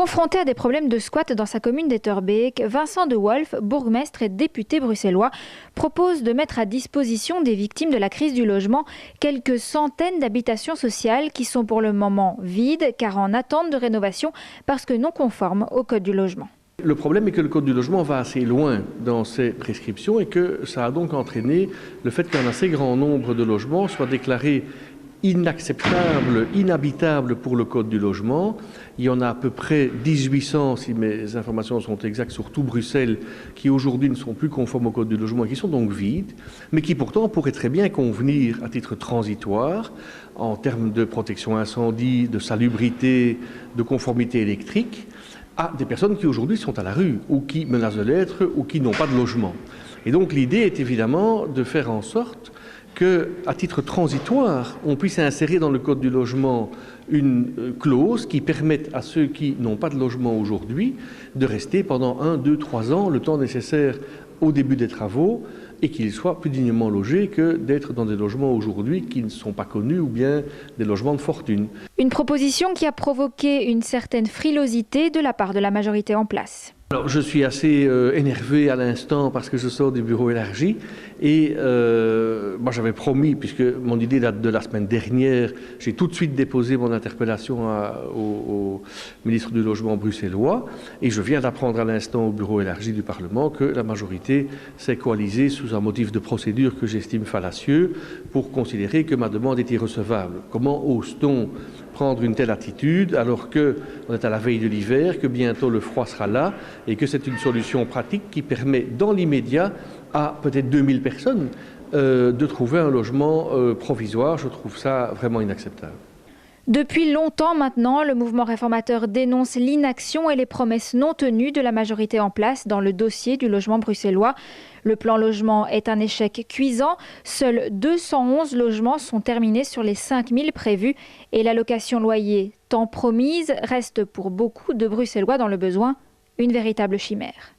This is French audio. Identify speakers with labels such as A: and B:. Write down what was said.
A: Confronté à des problèmes de squat dans sa commune d'Etterbeek, Vincent de Wolf, bourgmestre et député bruxellois, propose de mettre à disposition des victimes de la crise du logement quelques centaines d'habitations sociales qui sont pour le moment vides car en attente de rénovation parce que non conformes au Code du logement.
B: Le problème est que le Code du logement va assez loin dans ses prescriptions et que ça a donc entraîné le fait qu'un assez grand nombre de logements soient déclarés inacceptables, inhabitables pour le Code du logement. Il y en a à peu près 1800, si mes informations sont exactes, sur tout Bruxelles, qui aujourd'hui ne sont plus conformes au Code du logement et qui sont donc vides, mais qui pourtant pourraient très bien convenir à titre transitoire en termes de protection incendie, de salubrité, de conformité électrique, à des personnes qui aujourd'hui sont à la rue ou qui menacent de l'être ou qui n'ont pas de logement. Et donc l'idée est évidemment de faire en sorte qu'à titre transitoire, on puisse insérer dans le Code du logement une clause qui permette à ceux qui n'ont pas de logement aujourd'hui de rester pendant 1, 2, 3 ans, le temps nécessaire au début des travaux, et qu'ils soient plus dignement logés que d'être dans des logements aujourd'hui qui ne sont pas connus ou bien des logements de fortune.
A: Une proposition qui a provoqué une certaine frilosité de la part de la majorité en place.
B: Alors, je suis assez énervé à l'instant parce que je sors du bureau élargi et moi j'avais promis, puisque mon idée date de la semaine dernière, j'ai tout de suite déposé mon interpellation au ministre du Logement bruxellois et je viens d'apprendre à l'instant au bureau élargi du Parlement que la majorité s'est coalisée sous un motif de procédure que j'estime fallacieux pour considérer que ma demande est irrecevable. Comment ose-t-on prendre une telle attitude alors qu'on est à la veille de l'hiver, que bientôt le froid sera là et que c'est une solution pratique qui permet dans l'immédiat à peut-être 2000 personnes de trouver un logement provisoire. Je trouve ça vraiment inacceptable.
A: Depuis longtemps maintenant, le mouvement réformateur dénonce l'inaction et les promesses non tenues de la majorité en place dans le dossier du logement bruxellois. Le plan logement est un échec cuisant. Seuls 211 logements sont terminés sur les 5000 prévus et l'allocation loyer tant promise reste pour beaucoup de Bruxellois dans le besoin une véritable chimère.